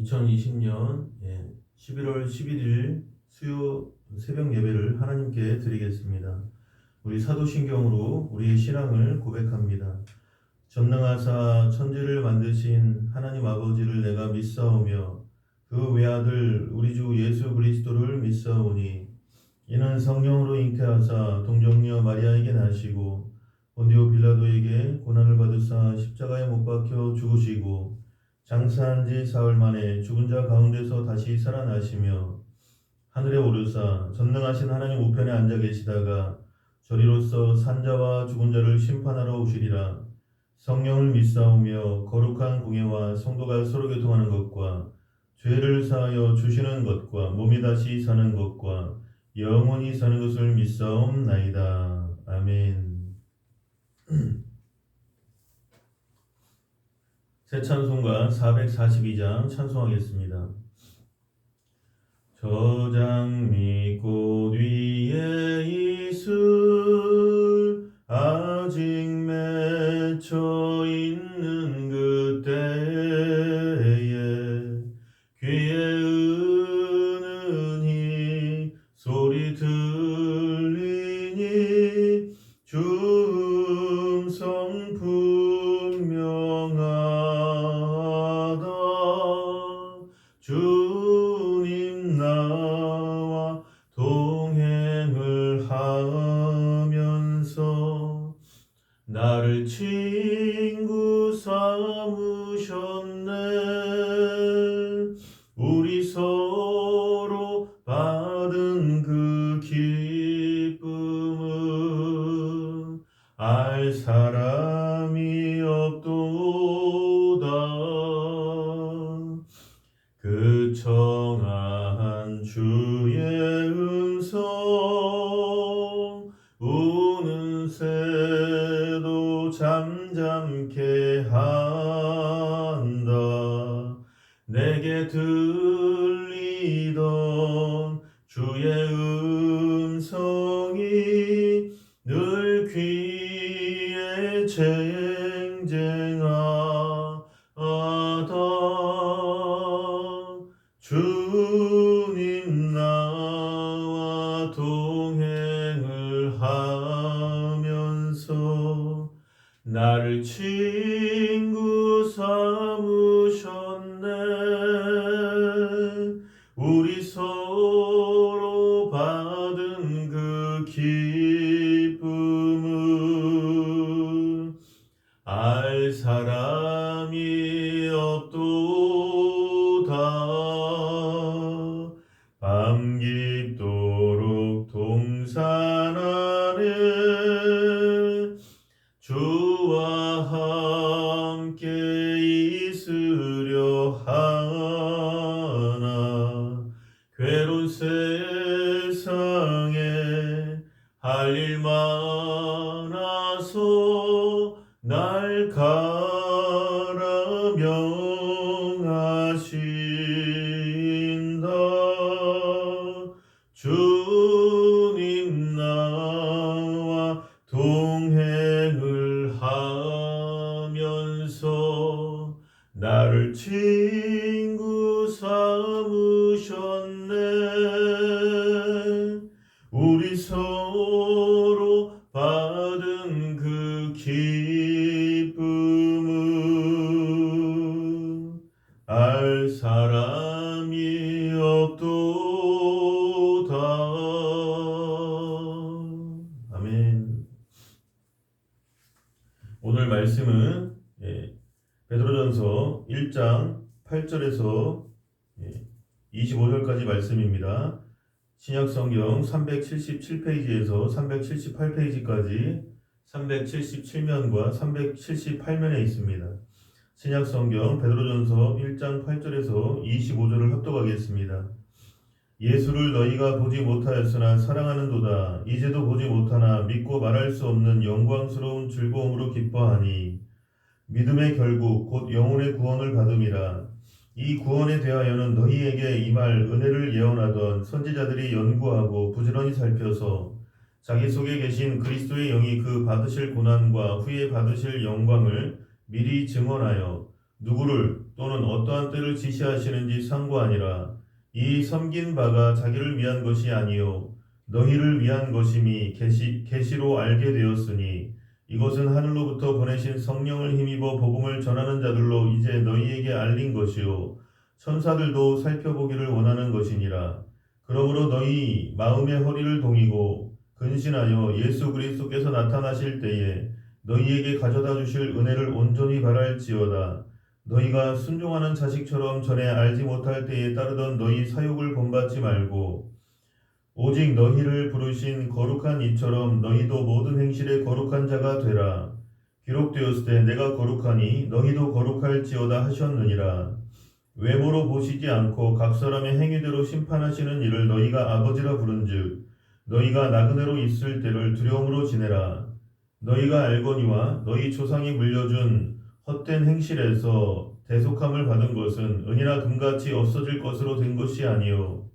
2020년 11월 11일 수요 새벽 예배를 하나님께 드리겠습니다. 우리 사도신경으로 우리의 신앙을 고백합니다. 전능하사 천지를 만드신 하나님 아버지를 내가 믿사오며 그 외아들 우리 주 예수 그리스도를 믿사오니 이는 성령으로 잉태하사 동정녀 마리아에게 나시고 본디오 빌라도에게 고난을 받으사 십자가에 못 박혀 죽으시고 장사한 지 사흘 만에 죽은 자 가운데서 다시 살아나시며 하늘에 오르사 전능하신 하나님 우편에 앉아 계시다가 저리로서 산자와 죽은 자를 심판하러 오시리라. 성령을 믿사오며 거룩한 공예와 성도가 서로 교통하는 것과 죄를 사하여 주시는 것과 몸이 다시 사는 것과 영원히 사는 것을 믿사옵나이다. 아멘. 새 찬송가 442장 찬송하겠습니다. 저장 및 꽃 위에 이슬 아직 맺혀 있는 그때에 귀에 은은히 소리 들리니 주 음성 분명하다. 주님 나와 동행을 하면서 나를 친구 삼으셨네. 우리 서로 받은 그 기쁨은 알 사람이 없도다. 그 청아한 주의 음성 우는 새도 잠잠케 한다. 내게 들리던 주의 음성이 늘 귀에 쟁쟁하다. 주님 나와 동행을 하면서 나를 친구 삼으셨네. 우리 서로 받은 그 기쁨은 알 사람이 없도다. 밤 깊도록 동산 안에 주와 함께 있으려 하나. 괴로운 세상에 할 일 많아서 날 가라 명하신다. 주님 나와 동행을 하면서 나를 친구 삼으셨네. 우리 서로 받은 그 기쁨은 알 사람이 없도다. 아멘. 오늘 말씀은 베드로전서 1장 8절에서 25절까지 말씀입니다. 신약성경 377페이지에서 378페이지까지 377면과 378면에 있습니다. 신약성경 베드로전서 1장 8절에서 25절을 합독하겠습니다. 예수를 너희가 보지 못하였으나 사랑하는도다. 이제도 보지 못하나 믿고 말할 수 없는 영광스러운 즐거움으로 기뻐하니 믿음의 결국 곧 영혼의 구원을 받음이라. 이 구원에 대하여는 너희에게 이 말 은혜를 예언하던 선지자들이 연구하고 부지런히 살펴서 자기 속에 계신 그리스도의 영이 그 받으실 고난과 후에 받으실 영광을 미리 증언하여 누구를 또는 어떠한 때를 지시하시는지 상고하니라. 이 섬긴 바가 자기를 위한 것이 아니요 너희를 위한 것임이 계시로 알게 되었으니 이것은 하늘로부터 보내신 성령을 힘입어 복음을 전하는 자들로 이제 너희에게 알린 것이요 천사들도 살펴보기를 원하는 것이니라. 그러므로 너희 마음의 허리를 동이고 근신하여 예수 그리스도께서 나타나실 때에 너희에게 가져다 주실 은혜를 온전히 바랄지어다. 너희가 순종하는 자식처럼 전에 알지 못할 때에 따르던 너희 사욕을 본받지 말고 오직 너희를 부르신 거룩한 이처럼 너희도 모든 행실에 거룩한 자가 되라. 기록되었을 때 내가 거룩하니 너희도 거룩할지어다 하셨느니라. 외모로 보시지 않고 각 사람의 행위대로 심판하시는 이를 너희가 아버지라 부른즉 너희가 나그네로 있을 때를 두려움으로 지내라. 너희가 알거니와 너희 조상이 물려준 헛된 행실에서 대속함을 받은 것은 은이나 금같이 없어질 것으로 된 것이 아니요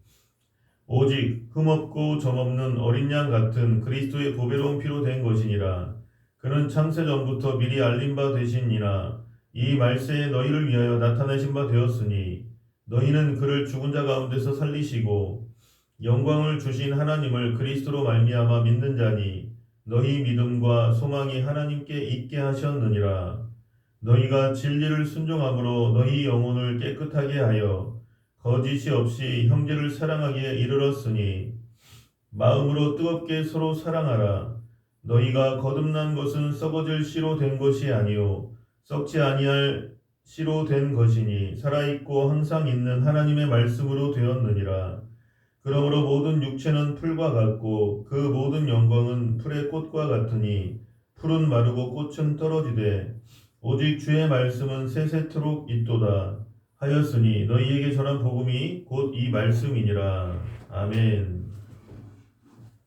오직 흠없고 점없는 어린 양 같은 그리스도의 보배로운 피로 된 것이니라. 그는 창세 전부터 미리 알린 바 되시니라. 이 말세에 너희를 위하여 나타내신 바 되었으니 너희는 그를 죽은 자 가운데서 살리시고 영광을 주신 하나님을 그리스도로 말미암아 믿는 자니 너희 믿음과 소망이 하나님께 있게 하셨느니라. 너희가 진리를 순종함으로 너희 영혼을 깨끗하게 하여 거짓이 없이 형제를 사랑하기에 이르렀으니 마음으로 뜨겁게 서로 사랑하라. 너희가 거듭난 것은 썩어질 씨로 된 것이 아니요 썩지 아니할 씨로 된 것이니 살아있고 항상 있는 하나님의 말씀으로 되었느니라. 그러므로 모든 육체는 풀과 같고 그 모든 영광은 풀의 꽃과 같으니 풀은 마르고 꽃은 떨어지되 오직 주의 말씀은 세세토록 있도다 하였으니 너희에게 전한 복음이 곧 이 말씀이니라. 아멘.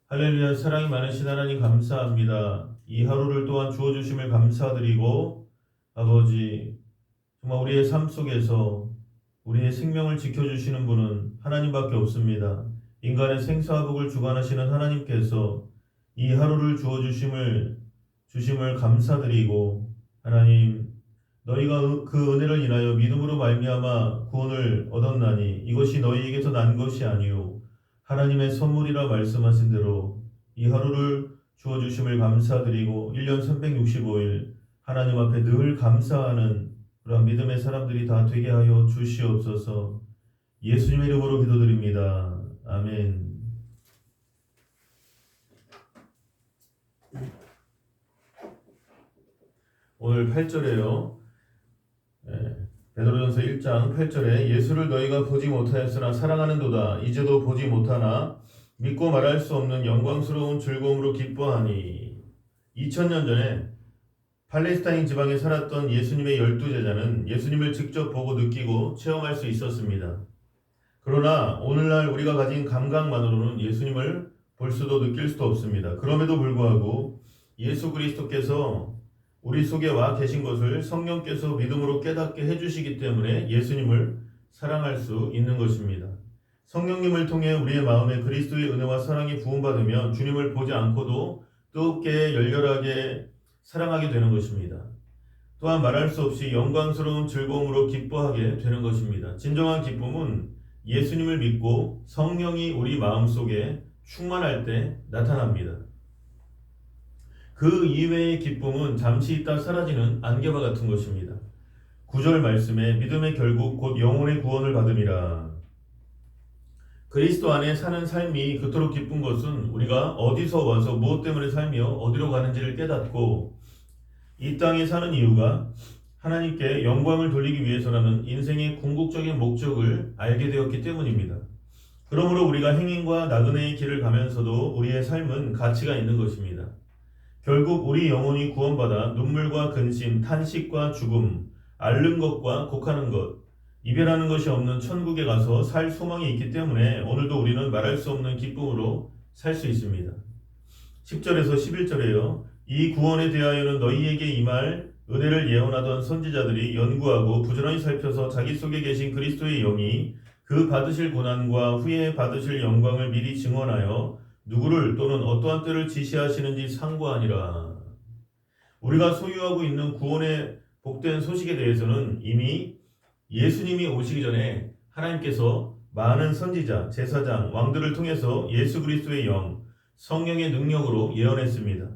할렐루야. 사랑이 많으신 하나님 감사합니다. 이 하루를 또한 주어주심을 감사드리고 아버지 정말 우리의 삶 속에서 우리의 생명을 지켜주시는 분은 하나님밖에 없습니다. 인간의 생사복을 주관하시는 하나님께서 이 하루를 주어주심을 감사드리고 하나님 너희가 그 은혜를 인하여 믿음으로 말미암아 구원을 얻었나니 이것이 너희에게서 난 것이 아니요 하나님의 선물이라 말씀하신 대로 이 하루를 주어주심을 감사드리고 1년 365일 하나님 앞에 늘 감사하는 그런 믿음의 사람들이 다 되게 하여 주시옵소서. 예수님의 이름으로 기도드립니다. 아멘. 오늘 8절에요. 베드로전서 1장 8절에 예수를 너희가 보지 못하였으나 사랑하는도다. 이제도 보지 못하나 믿고 말할 수 없는 영광스러운 즐거움으로 기뻐하니. 2000년 전에 팔레스타인 지방에 살았던 예수님의 12제자는 예수님을 직접 보고 느끼고 체험할 수 있었습니다. 그러나 오늘날 우리가 가진 감각만으로는 예수님을 볼 수도 느낄 수도 없습니다. 그럼에도 불구하고 예수 그리스도께서 우리 속에 와 계신 것을 성령께서 믿음으로 깨닫게 해주시기 때문에 예수님을 사랑할 수 있는 것입니다. 성령님을 통해 우리의 마음에 그리스도의 은혜와 사랑이 부음받으면 주님을 보지 않고도 뜨겁게 열렬하게 사랑하게 되는 것입니다. 또한 말할 수 없이 영광스러운 즐거움으로 기뻐하게 되는 것입니다. 진정한 기쁨은 예수님을 믿고 성령이 우리 마음속에 충만할 때 나타납니다. 그 이외의 기쁨은 잠시 있다 사라지는 안개와 같은 것입니다. 9절 말씀에 믿음의 결국 곧 영혼의 구원을 받음이라. 그리스도 안에 사는 삶이 그토록 기쁜 것은 우리가 어디서 와서 무엇 때문에 살며 어디로 가는지를 깨닫고 이 땅에 사는 이유가 하나님께 영광을 돌리기 위해서라는 인생의 궁극적인 목적을 알게 되었기 때문입니다. 그러므로 우리가 행인과 나그네의 길을 가면서도 우리의 삶은 가치가 있는 것입니다. 결국 우리 영혼이 구원받아 눈물과 근심, 탄식과 죽음, 앓는 것과 곡하는 것, 이별하는 것이 없는 천국에 가서 살 소망이 있기 때문에 오늘도 우리는 말할 수 없는 기쁨으로 살 수 있습니다. 10절에서 11절에요. 이 구원에 대하여는 너희에게 임할 은혜를 예언하던 선지자들이 연구하고 부지런히 살펴서 자기 속에 계신 그리스도의 영이 그 받으실 고난과 후에 받으실 영광을 미리 증언하여 누구를 또는 어떠한 때를 지시하시는지 상고하니라. 우리가 소유하고 있는 구원의 복된 소식에 대해서는 이미 예수님이 오시기 전에 하나님께서 많은 선지자, 제사장, 왕들을 통해서 예수 그리스도의 영, 성령의 능력으로 예언했습니다.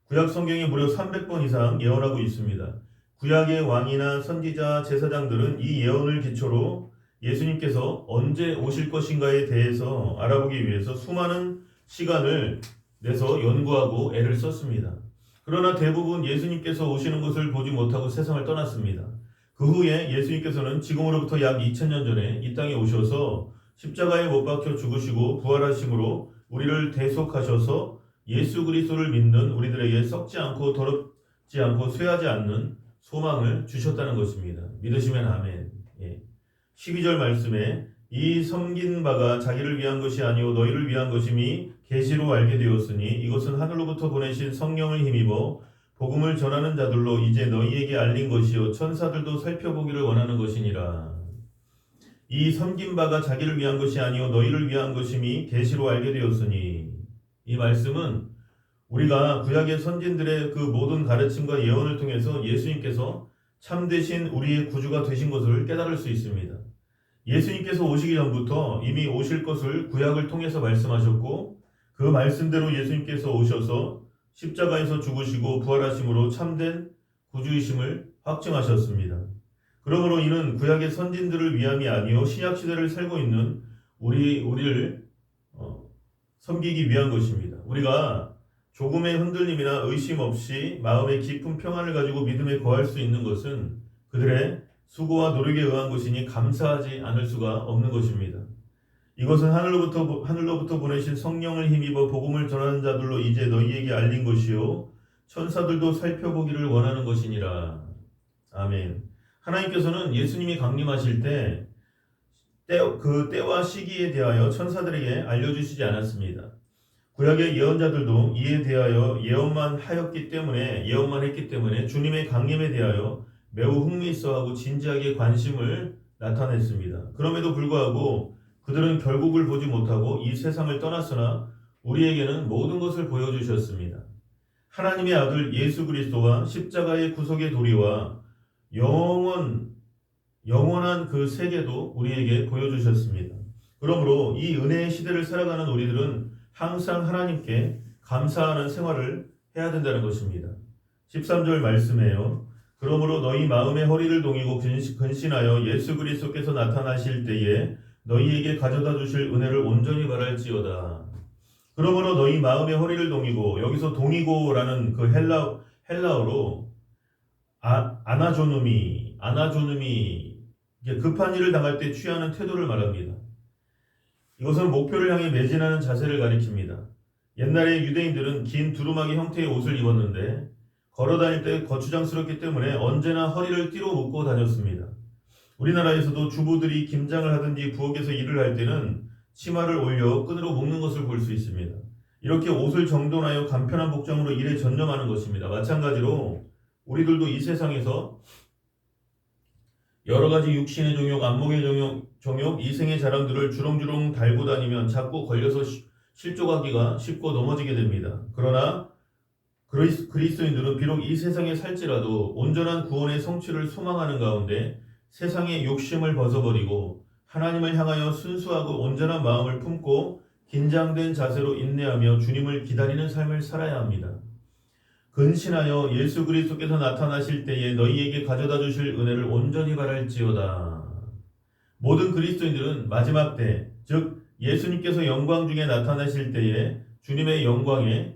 구약 성경에 무려 300번 이상 예언하고 있습니다. 구약의 왕이나 선지자, 제사장들은 이 예언을 기초로 예수님께서 언제 오실 것인가에 대해서 알아보기 위해서 수많은 시간을 내서 연구하고 애를 썼습니다. 그러나 대부분 예수님께서 오시는 것을 보지 못하고 세상을 떠났습니다. 그 후에 예수님께서는 지금으로부터 약 2000년 전에 이 땅에 오셔서 십자가에 못 박혀 죽으시고 부활하심으로 우리를 대속하셔서 예수 그리스도를 믿는 우리들에게 썩지 않고 더럽지 않고 쇠하지 않는 소망을 주셨다는 것입니다. 믿으시면 아멘. 12절 말씀에 이 섬긴 바가 자기를 위한 것이 아니오 너희를 위한 것임이 계시로 알게 되었으니 이것은 하늘로부터 보내신 성령을 힘입어 복음을 전하는 자들로 이제 너희에게 알린 것이요 천사들도 살펴보기를 원하는 것이니라. 이 섬긴 바가 자기를 위한 것이 아니오 너희를 위한 것임이 계시로 알게 되었으니, 이 말씀은 우리가 구약의 선진들의 그 모든 가르침과 예언을 통해서 예수님께서 참되신 우리의 구주가 되신 것을 깨달을 수 있습니다. 예수님께서 오시기 전부터 이미 오실 것을 구약을 통해서 말씀하셨고 그 말씀대로 예수님께서 오셔서 십자가에서 죽으시고 부활하심으로 참된 구주이심을 확증하셨습니다. 그러므로 이는 구약의 선진들을 위함이 아니요 신약 시대를 살고 있는 우리를 섬기기 위한 것입니다. 우리가 조금의 흔들림이나 의심 없이 마음의 깊은 평안을 가지고 믿음에 거할 수 있는 것은 그들의 수고와 노력에 의한 것이니 감사하지 않을 수가 없는 것입니다. 이것은 하늘로부터 보내신 성령을 힘입어 복음을 전하는 자들로 이제 너희에게 알린 것이요 천사들도 살펴보기를 원하는 것이니라. 아멘. 하나님께서는 예수님이 강림하실 때 그 때와 시기에 대하여 천사들에게 알려주시지 않았습니다. 구약의 예언자들도 이에 대하여 예언만 했기 때문에 주님의 강림에 대하여 매우 흥미있어하고 진지하게 관심을 나타냈습니다. 그럼에도 불구하고 그들은 결국을 보지 못하고 이 세상을 떠났으나 우리에게는 모든 것을 보여주셨습니다. 하나님의 아들 예수 그리스도와 십자가의 구속의 도리와 영원한 그 세계도 우리에게 보여주셨습니다. 그러므로 이 은혜의 시대를 살아가는 우리들은 항상 하나님께 감사하는 생활을 해야 된다는 것입니다. 13절 말씀에요. 그러므로 너희 마음의 허리를 동이고 근신하여 예수 그리스도께서 나타나실 때에 너희에게 가져다 주실 은혜를 온전히 바랄지어다. 그러므로 너희 마음의 허리를 동이고, 여기서 동이고라는 그 헬라어로 아나조누미 급한 일을 당할 때 취하는 태도를 말합니다. 이것은 목표를 향해 매진하는 자세를 가리킵니다. 옛날에 유대인들은 긴 두루마기 형태의 옷을 입었는데 걸어다닐 때 거추장스럽기 때문에 언제나 허리를 띠로 묶고 다녔습니다. 우리나라에서도 주부들이 김장을 하든지 부엌에서 일을 할 때는 치마를 올려 끈으로 묶는 것을 볼 수 있습니다. 이렇게 옷을 정돈하여 간편한 복장으로 일에 전념하는 것입니다. 마찬가지로 우리들도 이 세상에서 여러 가지 육신의 종욕, 안목의 종욕, 이생의 자랑들을 주렁주렁 달고 다니면 자꾸 걸려서 실족하기가 쉽고 넘어지게 됩니다. 그러나 그리스도인들은 비록 이 세상에 살지라도 온전한 구원의 성취를 소망하는 가운데 세상의 욕심을 벗어버리고 하나님을 향하여 순수하고 온전한 마음을 품고 긴장된 자세로 인내하며 주님을 기다리는 삶을 살아야 합니다. 근신하여 예수 그리스도께서 나타나실 때에 너희에게 가져다 주실 은혜를 온전히 바랄지어다. 모든 그리스도인들은 마지막 때, 즉 예수님께서 영광 중에 나타나실 때에 주님의 영광에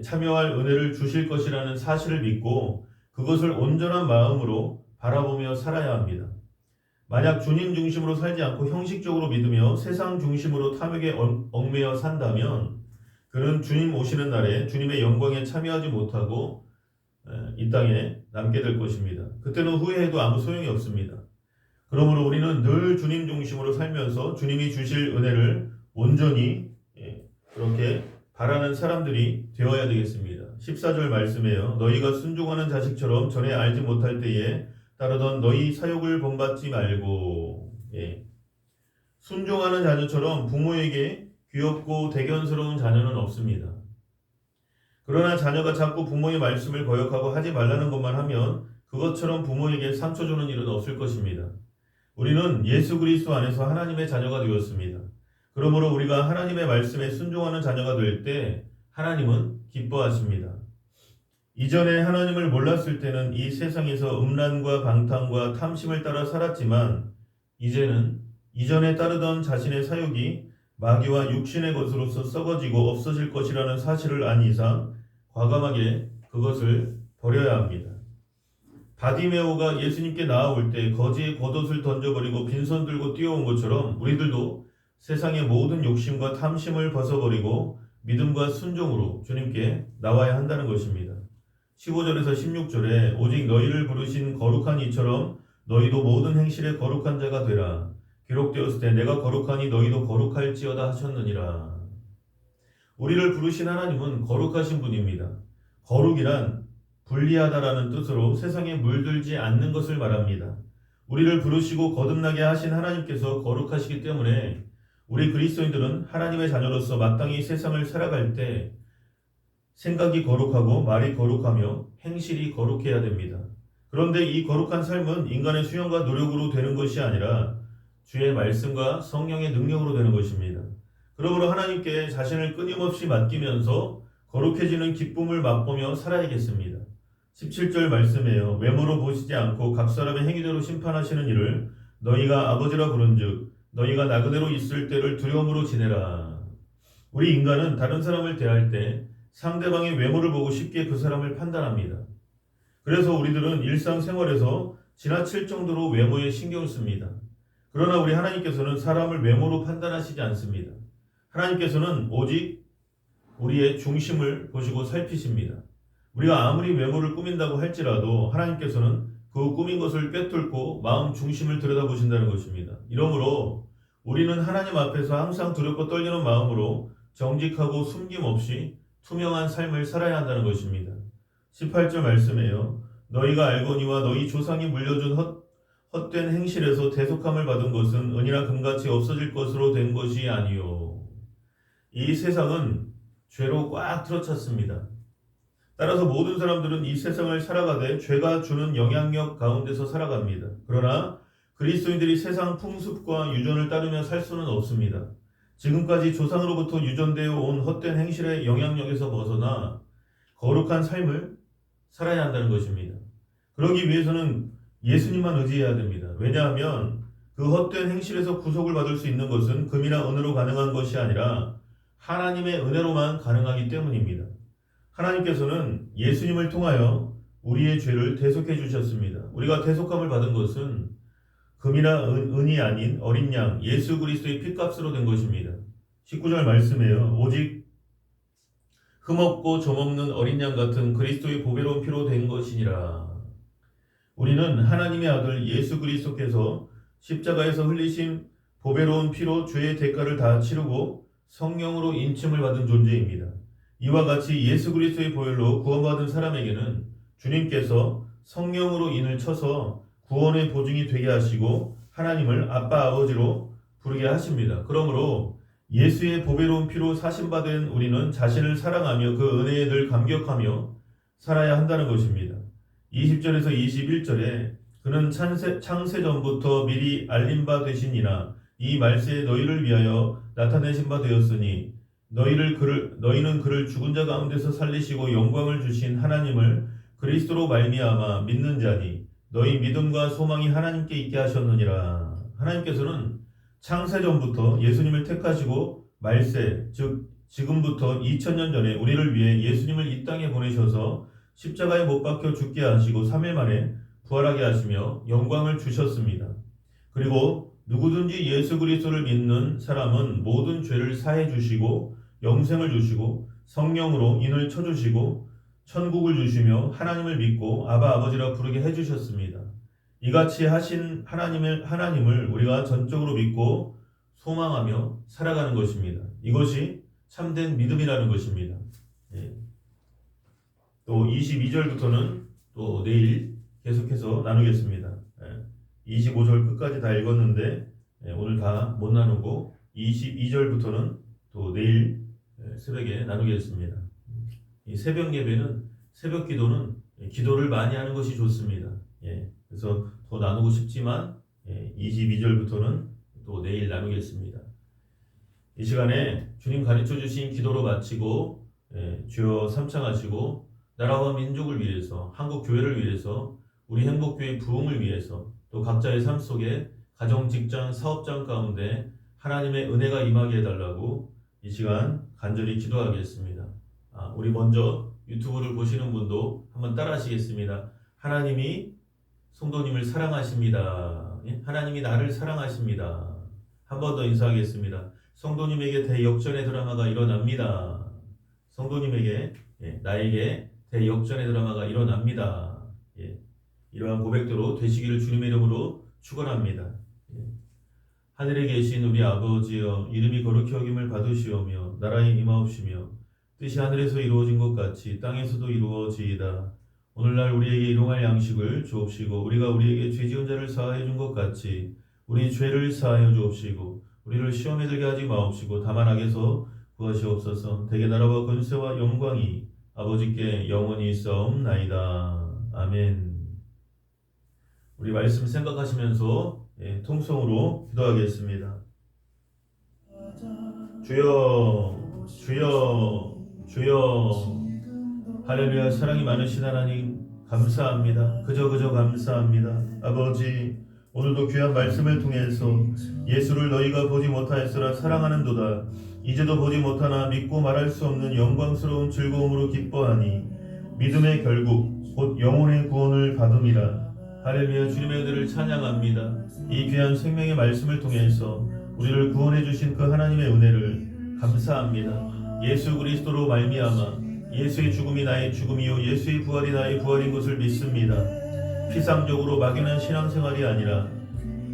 참여할 은혜를 주실 것이라는 사실을 믿고 그것을 온전한 마음으로 바라보며 살아야 합니다. 만약 주님 중심으로 살지 않고 형식적으로 믿으며 세상 중심으로 탐욕에 얽매여 산다면 그는 주님 오시는 날에 주님의 영광에 참여하지 못하고 이 땅에 남게 될 것입니다. 그때는 후회해도 아무 소용이 없습니다. 그러므로 우리는 늘 주님 중심으로 살면서 주님이 주실 은혜를 온전히 그렇게 바라는 사람들이 되어야 되겠습니다. 14절 말씀에요. 너희가 순종하는 자식처럼 전에 알지 못할 때에 따르던 너희 사욕을 본받지 말고. 순종하는 자녀처럼 부모에게 귀엽고 대견스러운 자녀는 없습니다. 그러나 자녀가 자꾸 부모의 말씀을 거역하고 하지 말라는 것만 하면 그것처럼 부모에게 상처 주는 일은 없을 것입니다. 우리는 예수 그리스도 안에서 하나님의 자녀가 되었습니다. 그러므로 우리가 하나님의 말씀에 순종하는 자녀가 될 때 하나님은 기뻐하십니다. 이전에 하나님을 몰랐을 때는 이 세상에서 음란과 방탕과 탐심을 따라 살았지만 이제는 이전에 따르던 자신의 사욕이 마귀와 육신의 것으로서 썩어지고 없어질 것이라는 사실을 안 이상 과감하게 그것을 버려야 합니다. 바디메오가 예수님께 나아올 때 거지의 겉옷을 던져버리고 빈손 들고 뛰어온 것처럼 우리들도 세상의 모든 욕심과 탐심을 벗어버리고 믿음과 순종으로 주님께 나와야 한다는 것입니다. 15절에서 16절에 오직 너희를 부르신 거룩한 이처럼 너희도 모든 행실에 거룩한 자가 되라. 기록되었을 때 내가 거룩하니 너희도 거룩할지어다 하셨느니라. 우리를 부르신 하나님은 거룩하신 분입니다. 거룩이란 분리하다라는 뜻으로 세상에 물들지 않는 것을 말합니다. 우리를 부르시고 거듭나게 하신 하나님께서 거룩하시기 때문에 우리 그리스도인들은 하나님의 자녀로서 마땅히 세상을 살아갈 때 생각이 거룩하고 말이 거룩하며 행실이 거룩해야 됩니다. 그런데 이 거룩한 삶은 인간의 수용과 노력으로 되는 것이 아니라 주의 말씀과 성령의 능력으로 되는 것입니다. 그러므로 하나님께 자신을 끊임없이 맡기면서 거룩해지는 기쁨을 맛보며 살아야겠습니다. 17절 말씀에요. 외모로 보시지 않고 각 사람의 행위대로 심판하시는 이를 너희가 아버지라 부른즉 너희가 나 그대로 있을 때를 두려움으로 지내라. 우리 인간은 다른 사람을 대할 때 상대방의 외모를 보고 쉽게 그 사람을 판단합니다. 그래서 우리들은 일상생활에서 지나칠 정도로 외모에 신경을 씁니다. 그러나 우리 하나님께서는 사람을 외모로 판단하시지 않습니다. 하나님께서는 오직 우리의 중심을 보시고 살피십니다. 우리가 아무리 외모를 꾸민다고 할지라도 하나님께서는 그 꾸민 것을 꿰뚫고 마음 중심을 들여다보신다는 것입니다. 이러므로 우리는 하나님 앞에서 항상 두렵고 떨리는 마음으로 정직하고 숨김없이 투명한 삶을 살아야 한다는 것입니다. 18절 말씀에요. 너희가 알거니와 너희 조상이 물려준 헛된 행실에서 대속함을 받은 것은 은이나 금같이 없어질 것으로 된 것이 아니요. 이 세상은 죄로 꽉 틀어찼습니다. 따라서 모든 사람들은 이 세상을 살아가되 죄가 주는 영향력 가운데서 살아갑니다. 그러나 그리스도인들이 세상 풍습과 유전을 따르며 살 수는 없습니다. 지금까지 조상으로부터 유전되어 온 헛된 행실의 영향력에서 벗어나 거룩한 삶을 살아야 한다는 것입니다. 그러기 위해서는 예수님만 의지해야 됩니다. 왜냐하면 그 헛된 행실에서 구속을 받을 수 있는 것은 금이나 은으로 가능한 것이 아니라 하나님의 은혜로만 가능하기 때문입니다. 하나님께서는 예수님을 통하여 우리의 죄를 대속해 주셨습니다. 우리가 대속함을 받은 것은 금이나 은이 아닌 어린 양 예수 그리스도의 피값으로 된 것입니다. 19절 말씀에요. 오직 흠없고 점없는 어린 양 같은 그리스도의 보배로운 피로 된 것이니라. 우리는 하나님의 아들 예수 그리스도께서 십자가에서 흘리신 보배로운 피로 죄의 대가를 다 치르고 성령으로 인침을 받은 존재입니다. 이와 같이 예수 그리스도의 보혈로 구원받은 사람에게는 주님께서 성령으로 인을 쳐서 구원의 보증이 되게 하시고 하나님을 아빠 아버지로 부르게 하십니다. 그러므로 예수의 보배로운 피로 사심받은 우리는 자신을 사랑하며 그 은혜에 늘 감격하며 살아야 한다는 것입니다. 20절에서 21절에 그는 창세전부터 미리 알린 바 되시니라. 이 말세에 너희를 위하여 나타내신 바 되었으니 너희는 그를 죽은 자 가운데서 살리시고 영광을 주신 하나님을 그리스도로 말미암아 믿는 자니 너희 믿음과 소망이 하나님께 있게 하셨느니라. 하나님께서는 창세전부터 예수님을 택하시고 말세 즉 지금부터 2000년 전에 우리를 위해 예수님을 이 땅에 보내셔서 십자가에 못 박혀 죽게 하시고 3일 만에 부활하게 하시며 영광을 주셨습니다. 그리고 누구든지 예수 그리스도를 믿는 사람은 모든 죄를 사해 주시고 영생을 주시고 성령으로 인을 쳐주시고 천국을 주시며 하나님을 믿고 아바 아버지라 부르게 해주셨습니다. 이같이 하신 하나님을 우리가 전적으로 믿고 소망하며 살아가는 것입니다. 이것이 참된 믿음이라는 것입니다. 또 22절부터는 또 내일 계속해서 나누겠습니다. 25절 끝까지 다 읽었는데 오늘 다 못 나누고 22절부터는 또 내일 새벽에 나누겠습니다. 이 새벽 예배는 새벽 기도는 기도를 많이 하는 것이 좋습니다. 그래서 더 나누고 싶지만 22절부터는 또 내일 나누겠습니다. 이 시간에 주님 가르쳐 주신 기도로 마치고 주여 삼창하시고 나라와 민족을 위해서, 한국 교회를 위해서, 우리 행복교회 부흥을 위해서, 또 각자의 삶 속에 가정, 직장, 사업장 가운데 하나님의 은혜가 임하게 해달라고 이 시간 간절히 기도하겠습니다. 우리 먼저 유튜브를 보시는 분도 한번 따라 하시겠습니다. 하나님이 성도님을 사랑하십니다. 하나님이 나를 사랑하십니다. 한 번 더 인사하겠습니다. 성도님에게 대역전의 드라마가 일어납니다. 성도님에게, 나에게 대역전의 드라마가 일어납니다. 이러한 고백대로 되시기를 주님의 이름으로 축원합니다. 하늘에 계신 우리 아버지여, 이름이 거룩히 여김을 받으시오며 나라에 임하옵시며 뜻이 하늘에서 이루어진 것 같이 땅에서도 이루어지이다. 오늘날 우리에게 일용할 양식을 주옵시고 우리가 우리에게 죄 지은 자를 사하여 준 것 같이 우리 죄를 사하여 주옵시고 우리를 시험에 들게 하지 마옵시고 다만 악에서 구하시옵소서. 대개 나라와 권세와 영광이 아버지께 영원히 있사옵나이다. 아멘. 우리 말씀 생각하시면서 통성으로 기도하겠습니다. 주여, 주여, 주여. 할렐루야. 사랑이 많으신 하나님 감사합니다. 그저 감사합니다. 아버지, 오늘도 귀한 말씀을 통해서 예수를 너희가 보지 못하였으나 사랑하는도다. 이제도 보지 못하나 믿고 말할 수 없는 영광스러운 즐거움으로 기뻐하니 믿음의 결국 곧 영혼의 구원을 받음이라. 할렐루야. 주님의 은혜를 찬양합니다. 이 귀한 생명의 말씀을 통해서 우리를 구원해 주신 그 하나님의 은혜를 감사합니다. 예수 그리스도로 말미암아 예수의 죽음이 나의 죽음이요 예수의 부활이 나의 부활인 것을 믿습니다. 피상적으로 막연한 신앙생활이 아니라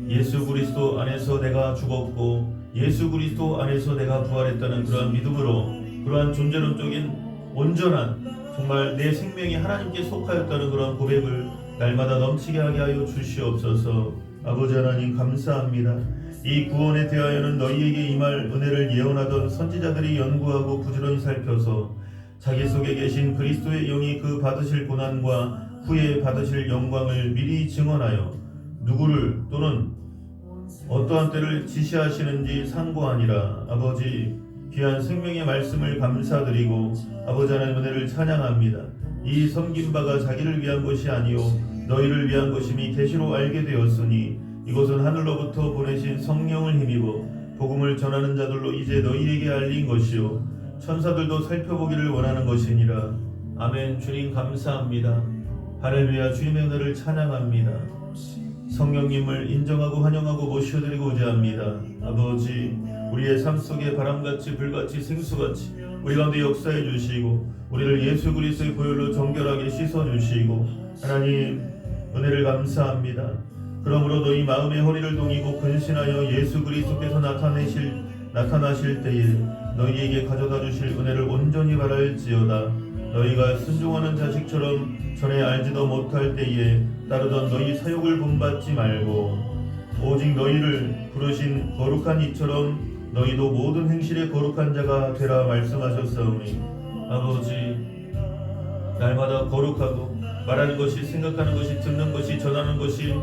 예수 그리스도 안에서 내가 죽었고 예수 그리스도 안에서 내가 부활했다는 그러한 믿음으로, 그러한 존재론적인 온전한, 정말 내 생명이 하나님께 속하였다는 그러한 고백을 날마다 넘치게 하게 하여 주시옵소서. 아버지 하나님 감사합니다. 이 구원에 대하여는 너희에게 임할 은혜를 예언하던 선지자들이 연구하고 부지런히 살펴서 자기 속에 계신 그리스도의 영이 그 받으실 고난과 후에 받으실 영광을 미리 증언하여 누구를 또는 어떠한 때를 지시하시는지 상고하니라. 아버지, 귀한 생명의 말씀을 감사드리고 아버지 하나님 은혜를 찬양합니다. 이 섬긴 바가 자기를 위한 것이 아니요 너희를 위한 것임이 계시로 알게 되었으니 이것은 하늘로부터 보내신 성령을 힘입어 복음을 전하는 자들로 이제 너희에게 알린 것이요 천사들도 살펴보기를 원하는 것이니라. 아멘. 주님 감사합니다. 할렐루야. 주님의 은혜를 찬양합니다. 성령님을 인정하고 환영하고 모셔드리고자 합니다. 아버지, 우리의 삶 속에 바람같이 불같이 생수같이 우리 가운데 역사해 주시고 우리를 예수 그리스도의 보혈로 정결하게 씻어주시고 하나님 은혜를 감사합니다. 그러므로 너희 마음의 허리를 동이고 근신하여 예수 그리스도께서 나타나실 때에 너희에게 가져다 주실 은혜를 온전히 바랄지어다. 너희가 순종하는 자식처럼 전에 알지도 못할 때에 따르던 너희 사욕을 본받지 말고 오직 너희를 부르신 거룩한 이처럼 너희도 모든 행실에 거룩한 자가 되라 말씀하셨사오니 아버지, 날마다 거룩하고 말하는 것이, 생각하는 것이, 듣는 것이, 전하는 것이,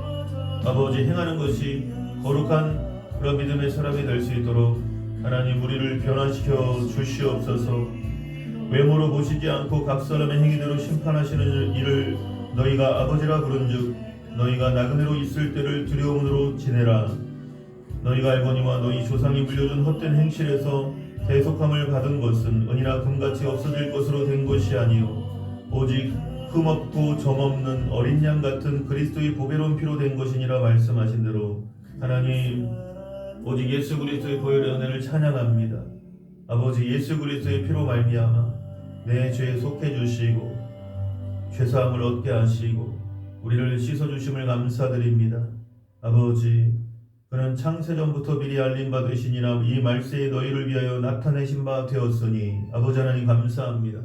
아버지 행하는 것이 거룩한 그런 믿음의 사람이 될 수 있도록 하나님 우리를 변화시켜 주시옵소서. 외모로 보시지 않고 각 사람의 행위대로 심판하시는 이를 너희가 아버지라 부른즉 너희가 나그네로 있을 때를 두려움으로 지내라. 너희가 알거니와 너희 조상이 물려준 헛된 행실에서 대속함을 받은 것은 은이나 금같이 없어질 것으로 된 것이 아니요 오직 흠없고 점없는 어린 양 같은 그리스도의 보배로운 피로 된 것이니라 말씀하신 대로 하나님 오직 예수 그리스도의 보혈의 은혜를 찬양합니다. 아버지, 예수 그리스도의 피로 말미암아 내 죄에 속해 주시고 죄사함을 얻게 하시고 우리를 씻어주심을 감사드립니다. 아버지, 그는 창세전부터 미리 알린 바 되시니라. 이 말세에 너희를 위하여 나타내신 바 되었으니 아버지 하나님 감사합니다.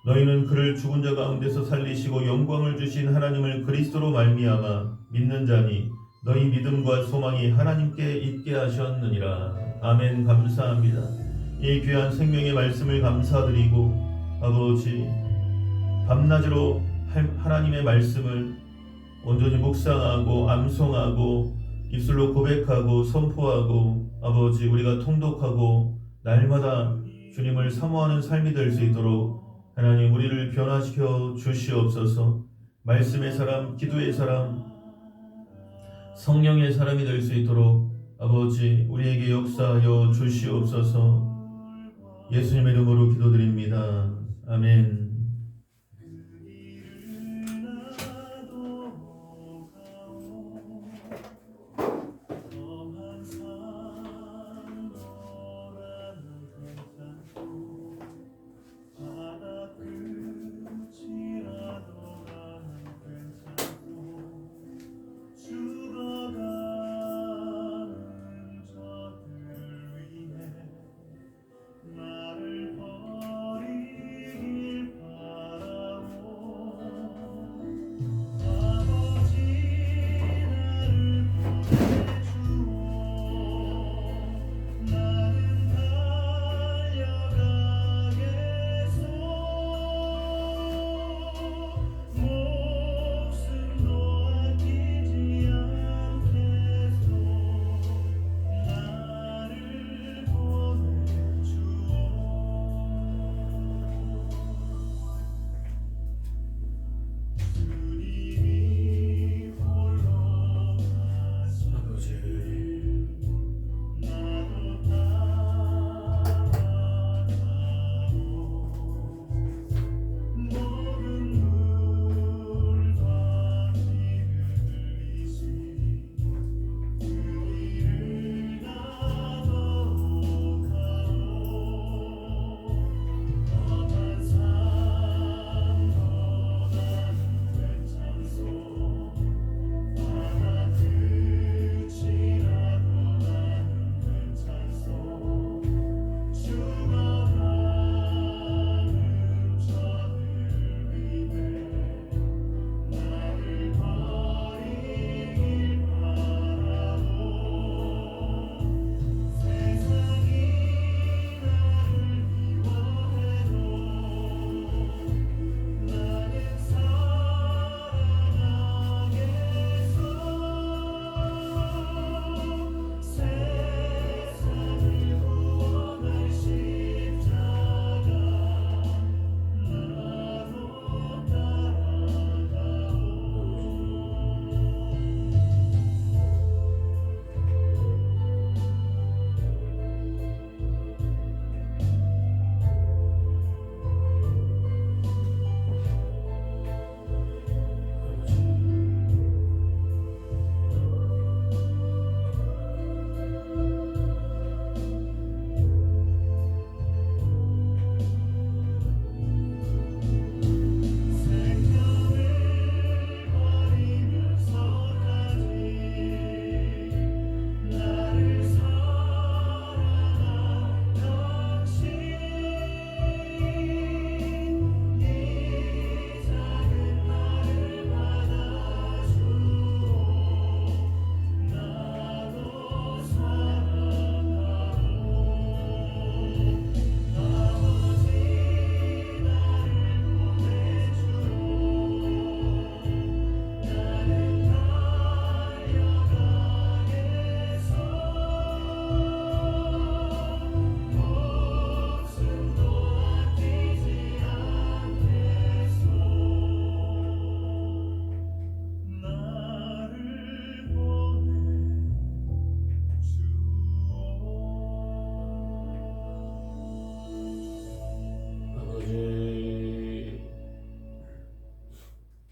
너희는 그를 죽은 자 가운데서 살리시고 영광을 주신 하나님을 그리스도로 말미암아 믿는 자니 너희 믿음과 소망이 하나님께 있게 하셨느니라. 아멘. 감사합니다. 이 귀한 생명의 말씀을 감사드리고 아버지, 밤낮으로 하나님의 말씀을 온전히 묵상하고 암송하고 입술로 고백하고 선포하고 아버지 우리가 통독하고 날마다 주님을 사모하는 삶이 될 수 있도록 하나님 우리를 변화시켜 주시옵소서. 말씀의 사람, 기도의 사람, 성령의 사람이 될 수 있도록 아버지 우리에게 역사하여 주시옵소서. 예수님의 이름으로 기도드립니다. 아멘.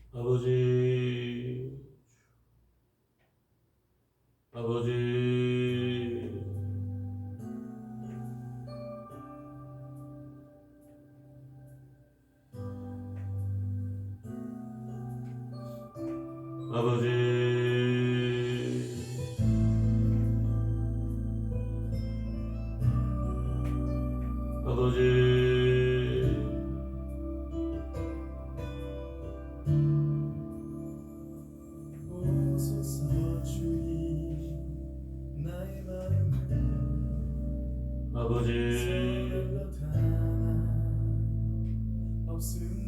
아버지 없음